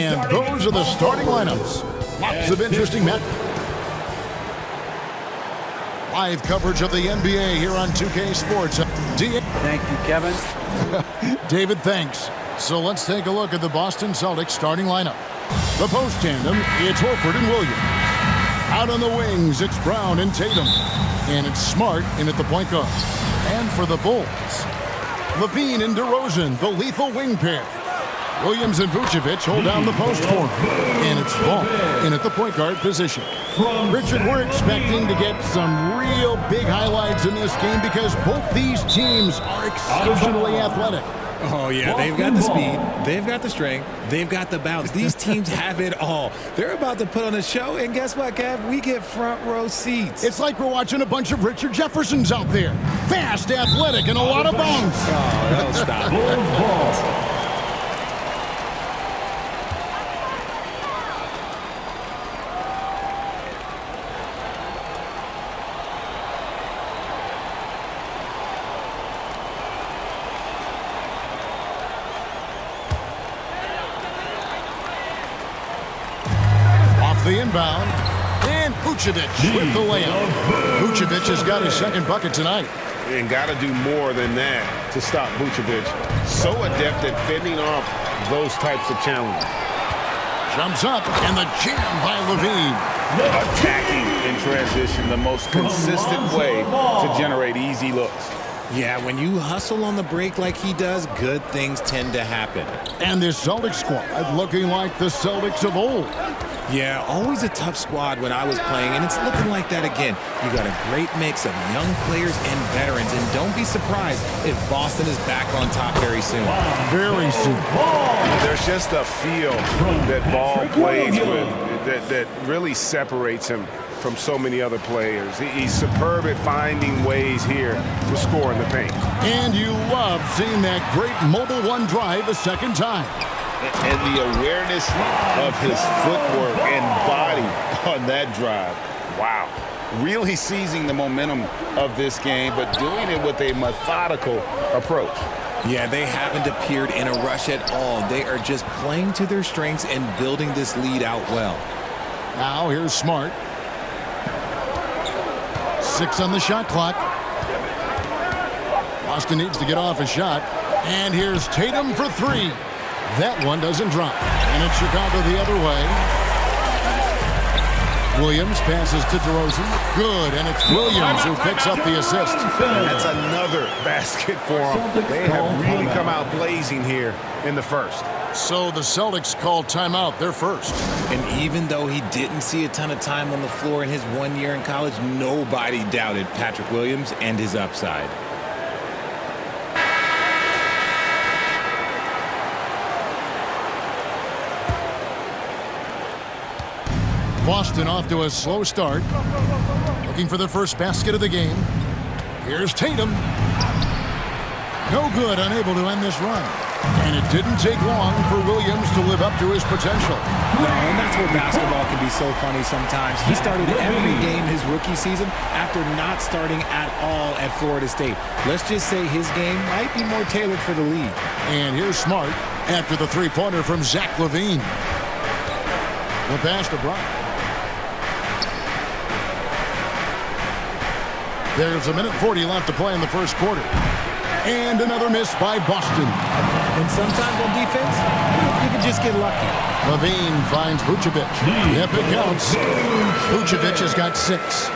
And those are the starting lineups. Lots of interesting matches. Live coverage of the NBA here on 2K Sports. Thank you, Kevin. David, thanks. So let's take a look at the Boston Celtics starting lineup. The post tandem, it's Horford and Williams. Out on the wings, it's Brown and Tatum. And it's Smart in at the point guard. And for the Bulls, Levine and DeRozan, the lethal wing pair. Williams and Vucevic hold down the post for him. And it's Ball in at the point guard position. Richard, we're expecting to get some real big highlights in this game because both these teams are exceptionally athletic. Oh, yeah, they've got the speed, they've got the strength, they've got the bounce. These teams have it all. They're about to put on a show, and guess what, Kev? We get front row seats. It's like we're watching a bunch of Richard Jeffersons out there. Fast, athletic, and a lot of bounce. Oh, don't stop. The inbound, and Vucevic with the layup. Vucevic has got his second bucket tonight. And got to do more than that to stop Vucevic. So adept at fending off those types of challenges. Jumps up, and the jam by Levine. Attacking in transition, the most consistent way to generate easy looks. Yeah, when you hustle on the break like he does, good things tend to happen. And this Celtics squad looking like the Celtics of old. Yeah, always a tough squad when I was playing, and it's looking like that again. You got a great mix of young players and veterans, and don't be surprised if Boston is back on top very soon. Very soon. There's just a feel that Ball plays with that really separates him from so many other players. He's superb at finding ways here to score in the paint. And you love seeing that great mobile one drive a second time. And the awareness of his footwork and body on that drive. Wow. Really seizing the momentum of this game, but doing it with a methodical approach. Yeah, they haven't appeared in a rush at all. They are just playing to their strengths and building this lead out well. Now here's Smart. 6 on the shot clock. Boston needs to get off a shot. And here's Tatum for 3. That one doesn't drop. And it's Chicago the other way. Williams passes to DeRozan. Good, and it's Williams who picks up the assist. And that's another basket for them. They have really come out blazing here in the first. So the Celtics called timeout. They're first. And even though he didn't see a ton of time on the floor in his 1 year in college, nobody doubted Patrick Williams and his upside. Boston off to a slow start. Looking for the first basket of the game. Here's Tatum. No good, unable to end this run. And it didn't take long for Williams to live up to his potential. No, and that's where basketball can be so funny sometimes. He started every game his rookie season after not starting at all at Florida State. Let's just say his game might be more tailored for the league. And here's Smart after the three-pointer from Zach LaVine. The pass to Brown. There's 1:40 left to play in the first quarter. And another miss by Boston. And sometimes on defense, you can just get lucky. LaVine finds Vucevic. Yep, it counts. Vucevic has got 6.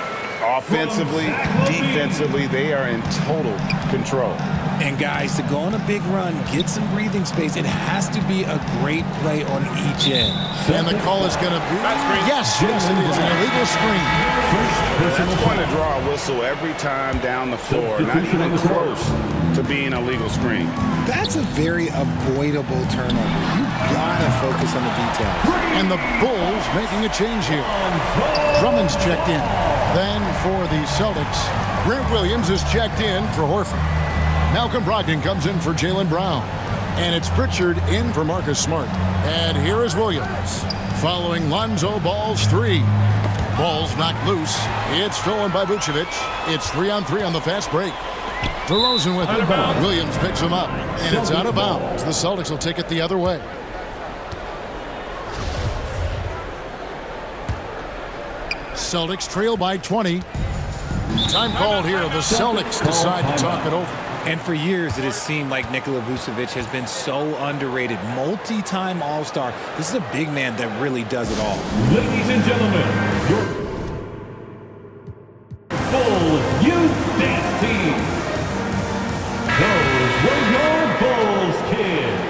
Offensively, defensively, they are in total control. And guys, to go on a big run, get some breathing space, it has to be a great play on each end. And the call is going to be, yes, it is, an illegal screen. That's going to draw a whistle every time down the floor, not even close to being a legal screen. That's a very avoidable turnover. You gotta focus on the details. And the Bulls making a change here. Drummond's checked in. Then for the Celtics, Grant Williams is checked in for Horford. Malcolm Brogdon comes in for Jaylen Brown. And it's Pritchard in for Marcus Smart. And here is Williams following Lonzo Ball's 3. Ball's knocked loose. It's stolen by Vucevic. It's 3-on-3 on the fast break. DeRozan with it. Williams picks him up. And it's out of bounds. The Celtics will take it the other way. Celtics trail by 20. Time called here. The Celtics decide to talk it over. And for years, it has seemed like Nikola Vucevic has been so underrated. Multi-time All-Star. This is a big man that really does it all. Ladies and gentlemen, your full youth dance team. Those were your Bulls kids.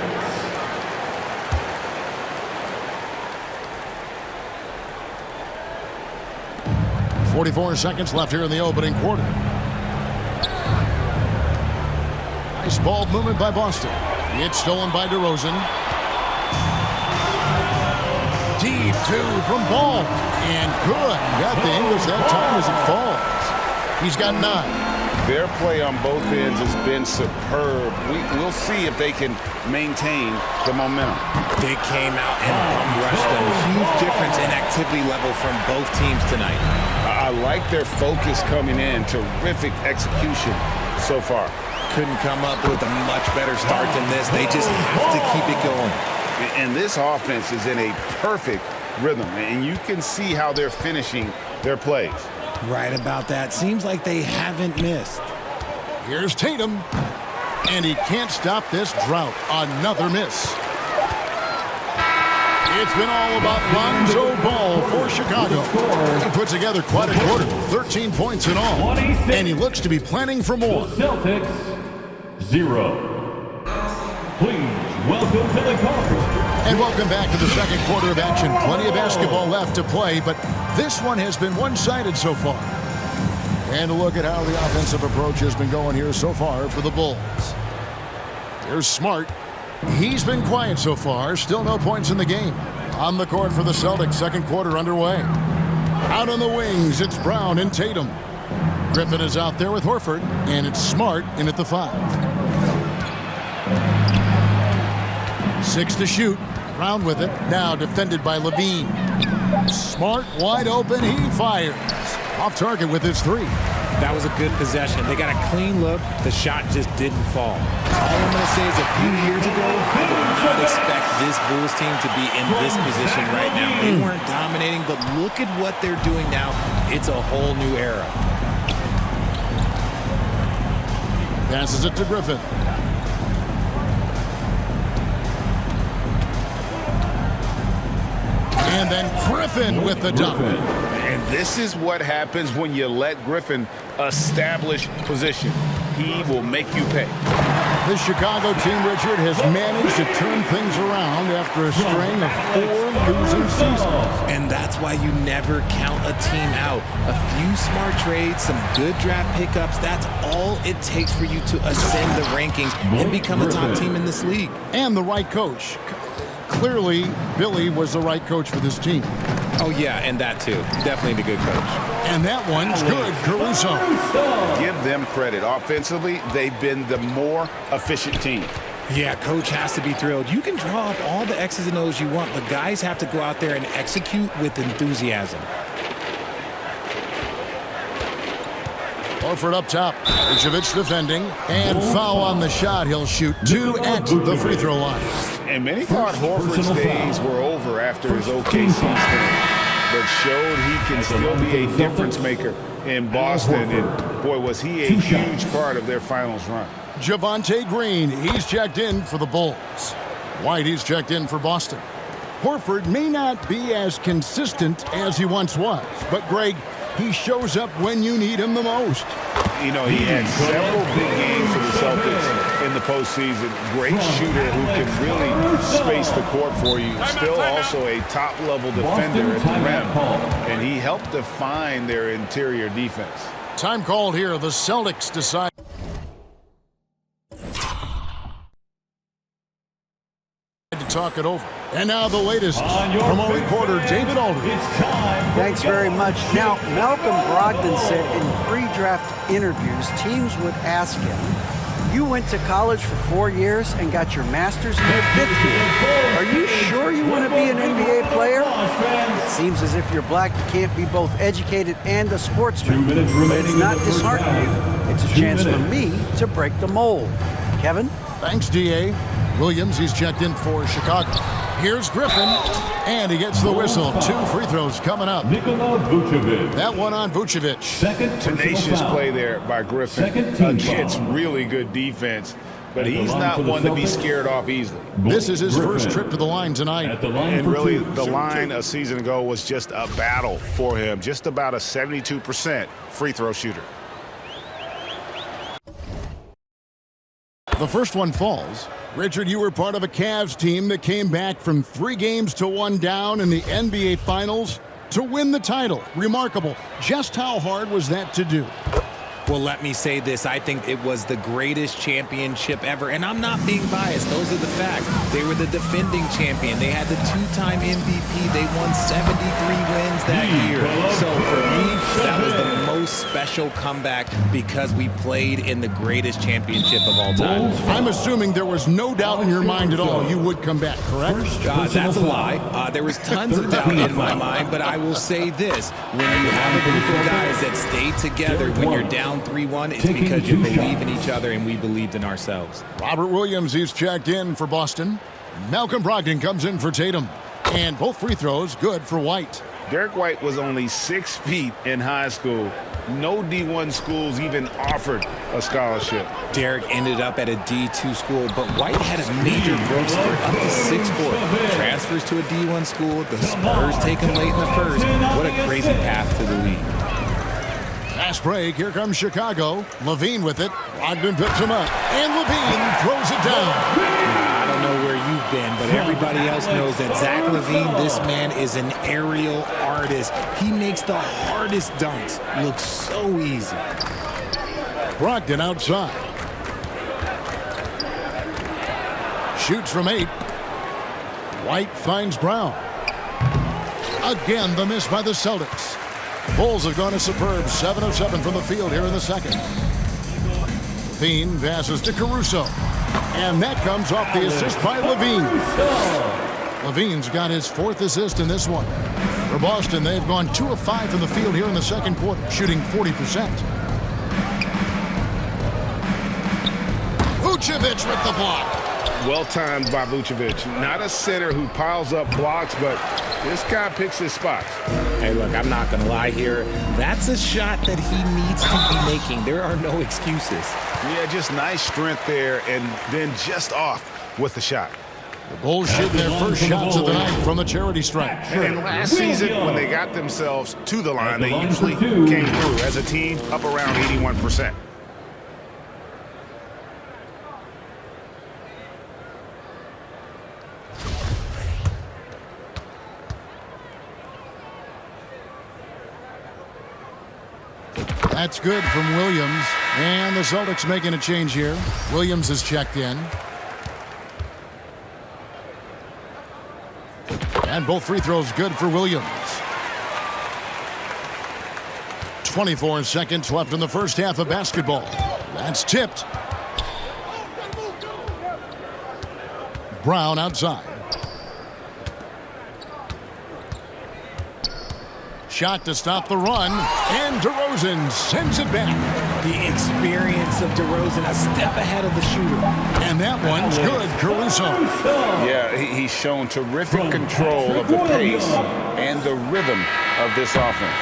.44 seconds left here in the opening quarter. Nice ball movement by Boston. It's stolen by DeRozan. Deep two from Ball. And good. Got the English that time as it falls. He's got 9. Their play on both ends has been superb. We'll see if they can maintain the momentum. They came out and bum-rushed them. Huge difference in activity level from both teams tonight. I like their focus coming in. Terrific execution so far. Couldn't come up with a much better start than this. They just have to keep it going. And this offense is in a perfect rhythm. And you can see how they're finishing their plays. Right about that. Seems like they haven't missed. Here's Tatum. And he can't stop this drought. Another miss. It's been all about Lonzo Ball for Chicago. He put together quite a quarter. 13 points in all. And he looks to be planning for more. Celtics, 0. Please welcome to the court. And welcome back to the second quarter of action. Plenty of basketball left to play, but this one has been one-sided so far. And a look at how the offensive approach has been going here so far for the Bulls. Here's Smart. He's been quiet so far. Still no points in the game. On the court for the Celtics, second quarter underway. Out on the wings, it's Brown and Tatum. Griffin is out there with Horford, and it's Smart in at the 5. 6 to shoot. Brown with it. Now defended by Levine. Smart wide open. He fires. Off target with his 3. That was a good possession. They got a clean look. The shot just didn't fall. All I'm going to say is a few years ago, I did not expect this Bulls team to be in this position right now. They weren't dominating, but look at what they're doing now. It's a whole new era. Passes it to Griffin. And then Griffin with the dunk. And this is what happens when you let Griffin establish position. He will make you pay. The Chicago team, Richard, has managed to turn things around after a string of 4 losing seasons. And that's why you never count a team out. A few smart trades, some good draft pickups, that's all it takes for you to ascend the rankings and become a top team in this league. And the right coach. Clearly, Billy was the right coach for this team. Oh, yeah, and that too. Definitely the good coach. And that one's good, Caruso. Give them credit. Offensively, they've been the more efficient team. Yeah, coach has to be thrilled. You can draw up all the X's and O's you want, but guys have to go out there and execute with enthusiasm. Horford up top. Exhibicion defending. And foul on the shot. He'll shoot 2 at the free throw line. And many thought Horford's days were over after his OKC stint, but showed he can still be a difference maker in Boston. And boy, was he a huge part of their finals run. Javonte Green, he's checked in for the Bulls. White, he's checked in for Boston. Horford may not be as consistent as he once was, but Greg, he shows up when you need him the most. You know, he had several big games for the Celtics in the postseason. Great shooter who can really space the court for you. Still also a top-level defender at the rim. And he helped define their interior defense. Time called here. The Celtics decide to talk it over. And now the latest from our reporter, David Aldridge. Thanks very much. Now, Malcolm Brogdon said in pre-draft interviews, teams would ask him, you went to college for 4 years and got your master's in your 5th year. Are you sure you want to be an NBA player? It seems as if you're black, you can't be both educated and a sportsman. But it's not disheartening. It's a chance for me to break the mold. Kevin? Thanks, D.A. Williams, he's checked in for Chicago. Here's Griffin, and he gets the whistle. 2 free throws coming up. Nikola Vucevic. That one on Vucevic. Second Tenacious foul. play there by Griffin Second team against foul. really good defense, but At the he's line not for the one to be Celtics. scared off easily. This is his Griffin. first trip to the line tonight. At the line And for really, two. the line a season ago was just a battle for him, just about a 72% free throw shooter. The first one falls. Richard, you were part of a Cavs team that came back from 3 games to 1 down in the NBA Finals to win the title. Remarkable. Just how hard was that to do? Well, let me say this. I think it was the greatest championship ever. And I'm not being biased. Those are the facts. They were the defending champion. They had the 2-time MVP. They won 73 wins that year. So for me, that was the most special comeback because we played in the greatest championship of all time. I'm assuming there was no doubt in your mind at all you would come back, correct? That's a lie. There was tons of doubt in my mind, but I will say this. When you have a group of guys that stay together when you're down 3-1, it's because you believe in each other and we believed in ourselves. Robert Williams, he's checked in for Boston. Malcolm Brogdon comes in for Tatum. And both free throws good for White. Derek White was only 6 feet in high school. No D1 schools even offered a scholarship. Derek ended up at a D2 school, but White had a major growth spurt up to 6'4". Transfers to a D1 school. The Spurs take him late in the first. What a crazy path to the league. Fast break. Here comes Chicago. Levine with it. Brogdon picks him up. And Levine throws it down. I don't know where you've been, but everybody else knows that Zach LaVine, this man is an aerial artist. He makes the hardest dunks look so easy. Brogdon outside. Shoots from 8. White finds Brown. Again, the miss by the Celtics. The Bulls have gone a superb 7 of 7 from the field here in the second. Levine passes to Caruso. And that comes off the assist by Levine. Levine's got his 4th assist in this one. For Boston, they've gone 2 of 5 from the field here in the second quarter, shooting 40%. Vucevic with the block. Well-timed by Vucevic. Not a center who piles up blocks, but this guy picks his spots. Hey, look, I'm not going to lie here. That's a shot that he needs to be making. There are no excuses. Yeah, just nice strength there, and then just off with the shot. The Bulls shooting their first shots of the night from the charity stripe. And last season, when they got themselves to the line, they usually came through as a team up around 81%. That's good from Williams. And the Celtics making a change here. Williams is checked in. And both free throws good for Williams. 24 seconds left in the first half of basketball. That's tipped. Brown outside. Shot to stop the run, and DeRozan sends it back. The experience of DeRozan, a step ahead of the shooter. And that one's good, Caruso. Yeah, he's shown terrific control of the pace and the rhythm of this offense.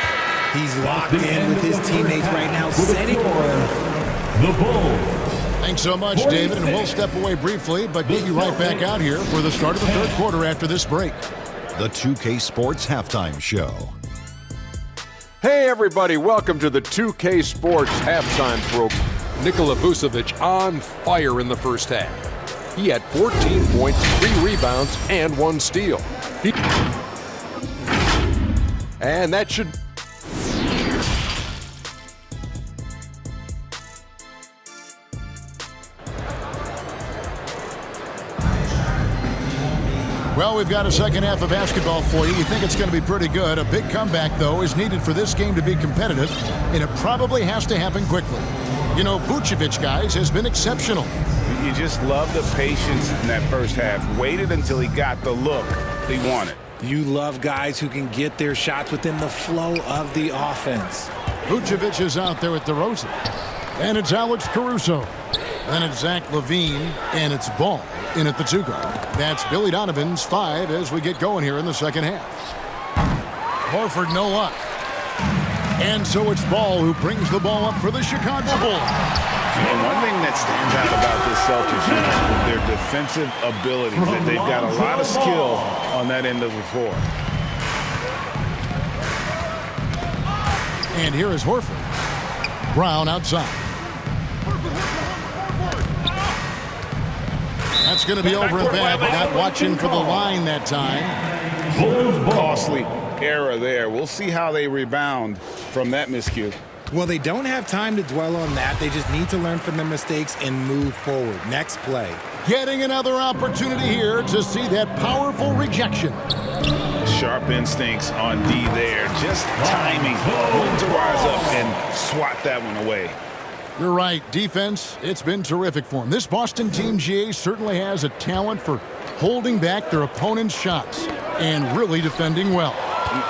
He's locked in with his teammates right now, setting The Bulls. Thanks so much, David, and we'll step away briefly, but get you right back out here for the start of the third quarter after this break. The 2K Sports Halftime Show. Hey everybody, welcome to the 2K Sports Halftime Program. Nikola Vucevic on fire in the first half. He had 14 points, 3 rebounds, and 1 steal. And that should... Well, we've got a second half of basketball for you. We think it's going to be pretty good. A big comeback, though, is needed for this game to be competitive, and it probably has to happen quickly. You know, Vucevic, guys, has been exceptional. You just love the patience in that first half. Waited until he got the look he wanted. You love guys who can get their shots within the flow of the offense. Vucevic is out there with DeRozan. And it's Alex Caruso. Then it's Zach LaVine, and it's ball In at the 2-guard. That's Billy Donovan's 5 as we get going here in the second half. Horford, no luck. And so it's Ball who brings the ball up for the Chicago Bulls. And one thing that stands out about this Celtics is their defensive abilities. That they've got a lot of skill on that end of the floor. And here is Horford. Brown outside. That's going to be over and back. Not watching for the line that time. Costly error there. We'll see how they rebound from that miscue. Well, they don't have time to dwell on that. They just need to learn from their mistakes and move forward. Next play. Getting another opportunity here to see that powerful rejection. Sharp instincts on D there. Just timing. When to rise up and swat that one away. You're right. Defense, it's been terrific for them. This Boston team, GA, certainly has a talent for holding back their opponent's shots and really defending well.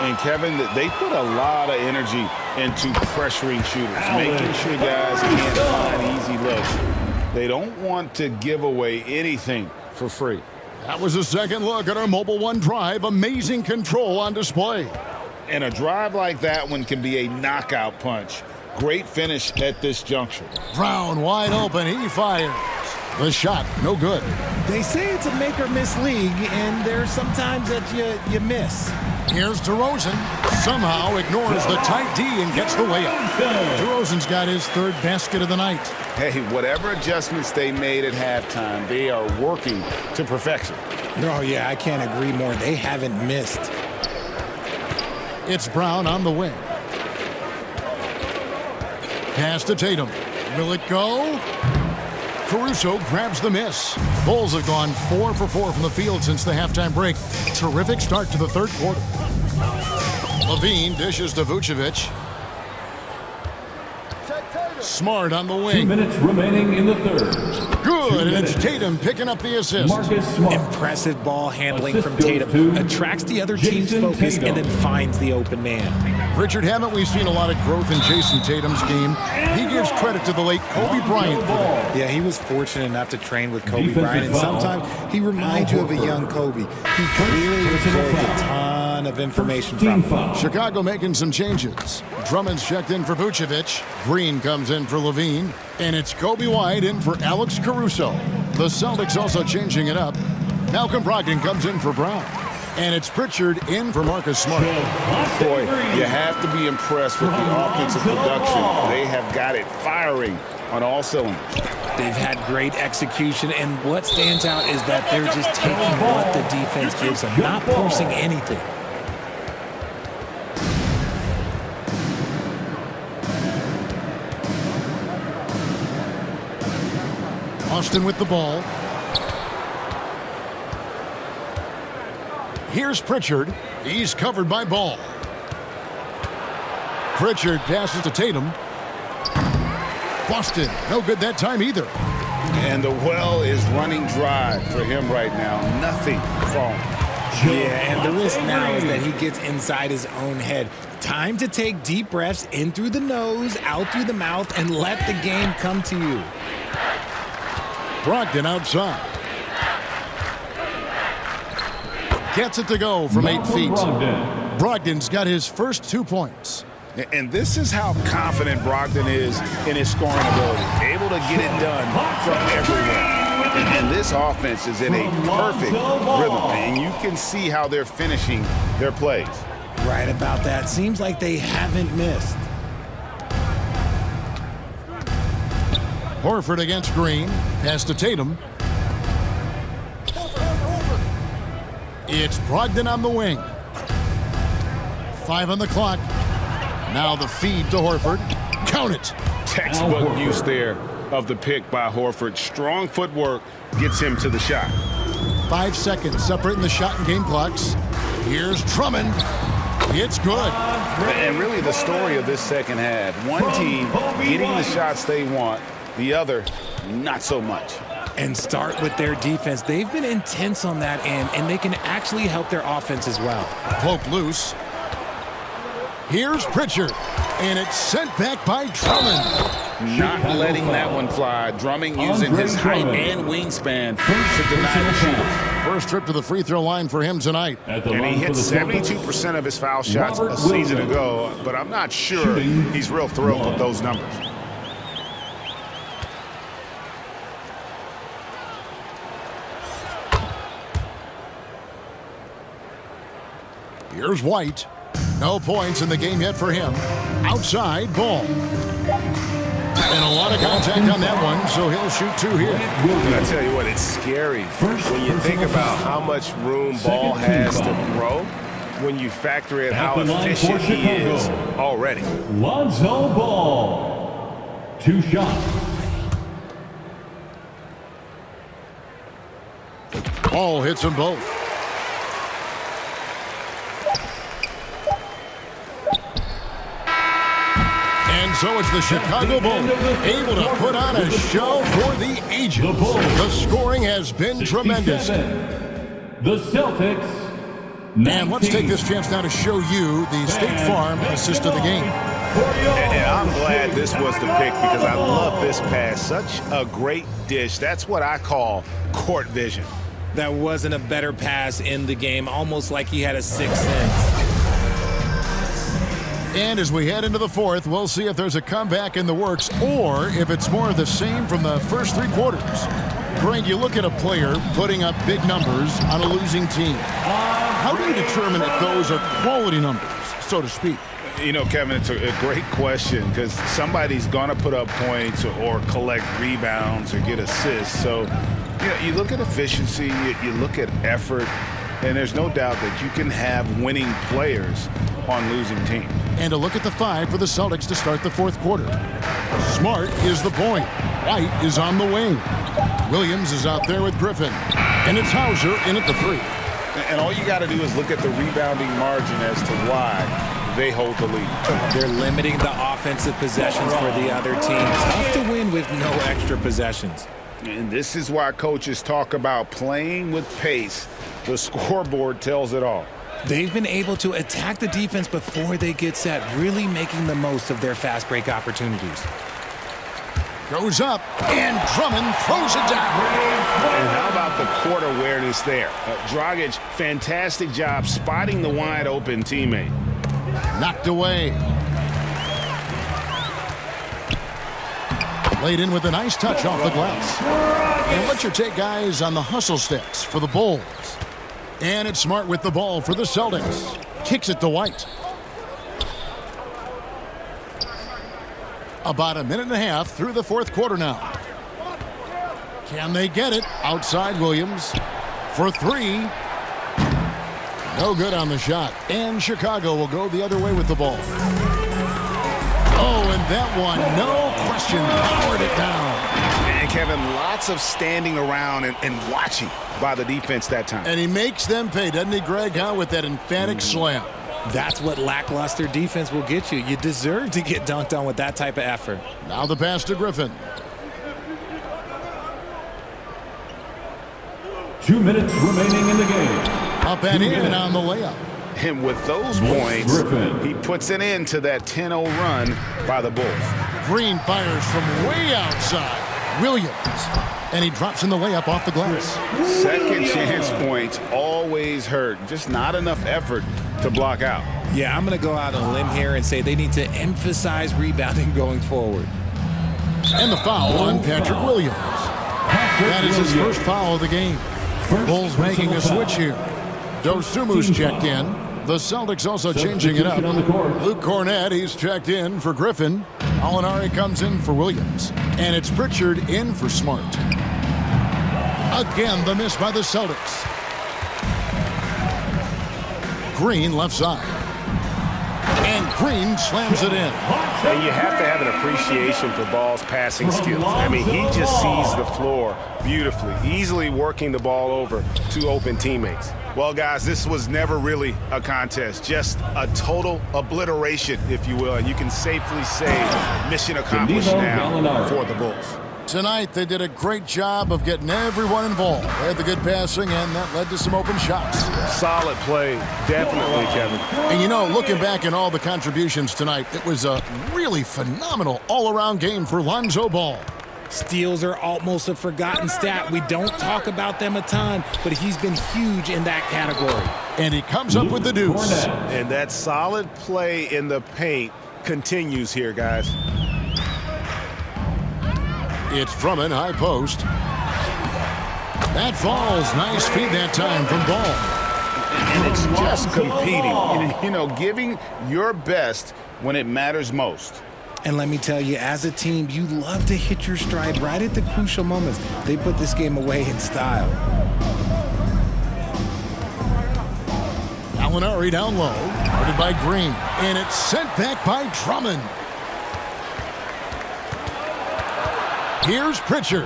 And Kevin, they put a lot of energy into pressuring shooters, making sure guys can't find easy looks. They don't want to give away anything for free. That was a second look at our Mobile One drive. Amazing control on display. And a drive like that one can be a knockout punch. Great finish at this juncture. Brown wide open. He fires. The shot, no good. They say it's a make-or-miss league, and there's sometimes that you miss. Here's DeRozan. Somehow ignores the tight D and gets the layup. DeRozan's got his third basket of the night. Hey, whatever adjustments they made at halftime, they are working to perfection. Oh, yeah, I can't agree more. They haven't missed. It's Brown on the wing. Pass to Tatum. Will it go? Caruso grabs the miss. Bulls have gone 4 for 4 from the field since the halftime break. Terrific start to the third quarter. Levine dishes to Vucevic. Smart on the 2 wing. minutes remaining in the third. Good, and it's Tatum picking up the assist. Marcus Smart. Impressive ball handling Assist from goes Tatum. to Attracts the other team's Jason focus Tatum. and then finds the open man. Richard, haven't we seen a lot of growth in Jason Tatum's game? He gives credit to the late Kobe Bryant for that. Yeah, he was fortunate enough to train with Kobe Defensive Bryant, and foul. sometimes he reminds you of a young Kobe. He clearly absorbed a ton of information from him. Chicago making some changes. Drummond's checked in for Vucevic. Green comes in for Levine. And it's Kobe White in for Alex Caruso. The Celtics also changing it up. Malcolm Brogdon comes in for Brown. And it's Pritchard in for Marcus Smart. Boy, you have to be impressed with the offensive production. They have got it firing on all cylinders. They've had great execution, and what stands out is that they're just taking what the defense gives them, not forcing anything. Austin with the ball. Here's Pritchard. He's covered by Ball. Pritchard passes to Tatum. Boston, no good that time either. And the well is running dry for him right now. Nothing falling. Yeah, and the risk now is that he gets inside his own head. Time to take deep breaths in through the nose, out through the mouth, and let the game come to you. Brogdon outside. Gets it to go from 8 feet. Brogdon's got his first 2 points. And this is how confident Brogdon is in his scoring ability. Able to get it done from everywhere. And this offense is in a perfect rhythm. And you can see how they're finishing their plays. Right about that. Seems like they haven't missed. Horford against Green. Pass to Tatum. It's Brogdon on the wing. 5 on the clock. Now the feed to Horford. Count it. Textbook use there of the pick by Horford. Strong footwork gets him to the shot. 5 seconds separating the shot and game clocks. Here's Drummond. It's good. And really the story of this second half. One team getting the shots they want. The other, not so much. And start with their defense. They've been intense on that end, and they can actually help their offense as well. Poke loose. Here's Pritchard. And it's sent back by Drummond. not letting that one fly. Drumming using his height and wingspan to deny the shooter. First trip to the free throw line for him tonight. And he hit 72% of his foul shots a season ago, but I'm not sure he's real thrilled with those numbers. Here's White. No points in the game yet for him. Outside ball. And a lot of contact on that one, so he'll shoot 2 here. And I tell you what, it's scary when you think about how much room ball has to grow when you factor in how efficient he is already. Lonzo Ball. 2 shots. Ball hits them both. And so it's the Chicago Bulls able to put on a show for the ages. The scoring has been tremendous. The Celtics. And let's take this chance now to show you the State Farm assist of the game. And I'm glad this was the pick because I love this pass. Such a great dish. That's what I call court vision. That wasn't a better pass in the game, almost like he had a sixth sense. And as we head into the fourth, we'll see if there's a comeback in the works or if it's more of the same from the first 3 quarters. Greg, you look at a player putting up big numbers on a losing team. How do you determine if those are quality numbers, so to speak? You know, Kevin, it's a great question because somebody's going to put up points or collect rebounds or get assists. So, you know, you look at efficiency, you look at effort, and there's no doubt that you can have winning players on losing teams. And a look at the 5 for the Celtics to start the fourth quarter. Smart is the point. White is on the wing. Williams is out there with Griffin. And it's Hauser in at the 3. And all you got to do is look at the rebounding margin as to why they hold the lead. They're limiting the offensive possessions for the other team. Tough to win with no extra possessions. And this is why coaches talk about playing with pace. The scoreboard tells it all. They've been able to attack the defense before they get set, really making the most of their fast break opportunities. Goes up, and Drummond throws it down. And how about the court awareness there? Dragic, fantastic job spotting the wide open teammate. Knocked away. Laid in with a nice touch off the glass. And what's your take, guys, on the hustle sticks for the Bulls? And it's Smart with the ball for the Celtics. Kicks it to White. About a minute and a half through the fourth quarter now. Can they get it? Outside Williams for 3. No good on the shot. And Chicago will go the other way with the ball. Oh, and that one, no question, powered it down. And Kevin, lots of standing around and watching by the defense that time. And he makes them pay, doesn't he, Greg, with that emphatic slam. That's what lackluster defense will get you. You deserve to get dunked on with that type of effort. Now the pass to Griffin. 2 minutes remaining in the game. Up and in on the layup. And with those points, he puts an end to that 10-0 run by the Bulls. Green fires from way outside. Williams. And he drops in the layup off the glass. Second chance points always hurt. Just not enough effort to block out. Yeah, I'm going to go out on a limb here and say they need to emphasize rebounding going forward. And the foul on Patrick Williams. That is his first foul of the game. Bulls making a switch here. Dosumu's checked in. The Celtics also changing it up. Luke Cornett, he's checked in for Griffin. Alinari comes in for Williams. And it's Pritchard in for Smart. Again, the miss by the Celtics. Green left side. And Green slams it in. And you have to have an appreciation for Ball's passing skills. I mean, he just sees the floor beautifully, easily working the ball over to open teammates. Well, guys, this was never really a contest, just a total obliteration, if you will. And you can safely say mission accomplished now for the Bulls. Tonight, they did a great job of getting everyone involved. They had the good passing, and that led to some open shots. Solid play, definitely, Kevin. And you know, looking back at all the contributions tonight, it was a really phenomenal all-around game for Lonzo Ball. Steals are almost a forgotten stat. We don't talk about them a ton, but he's been huge in that category. And he comes up with the deuce. And that solid play in the paint continues here, guys. It's Drummond, high post. That falls. Nice feed that time from Ball. And it's just competing. You know, giving your best when it matters most. And let me tell you, as a team, you love to hit your stride right at the crucial moments. They put this game away in style. Gallinari down low. Guarded by Green. And it's sent back by Drummond. Here's Pritchard,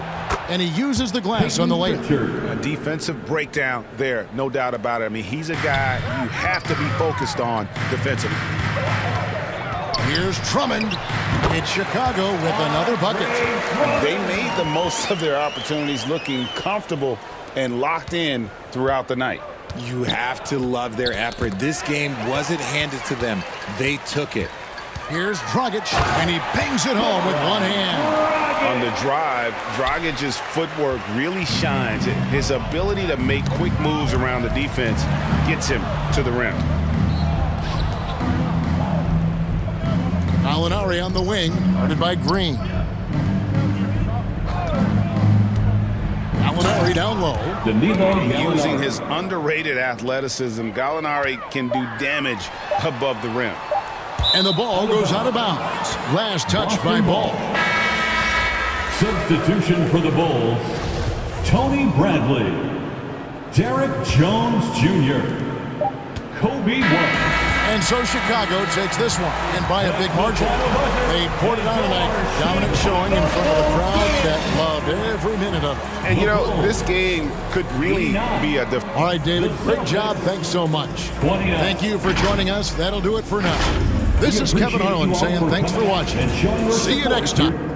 and he uses the glass on the layup. A defensive breakdown there, no doubt about it. I mean, he's a guy you have to be focused on defensively. Here's Drummond. It's Chicago with another bucket. They made the most of their opportunities, looking comfortable and locked in throughout the night. You have to love their effort. This game wasn't handed to them. They took it. Here's Dragic, and he bangs it home with one hand. On the drive, Dragic's footwork really shines. His ability to make quick moves around the defense gets him to the rim. Gallinari on the wing, guarded by Green. Gallinari down low. Using his underrated athleticism, Gallinari can do damage above the rim. And the ball goes out of bounds. Last touch by Ball. Substitution for the Bulls, Tony Bradley, Derek Jones Jr., Kobe White. And so Chicago takes this one, and by a big margin. They poured it on tonight. Dominant showing in front of a crowd that loved every minute of it. And, you know, this game could really be a... All right, David, great job. Thanks so much. Thank you for joining us. That'll do it for now. This is Kevin Harlan saying thanks for watching. See you next time.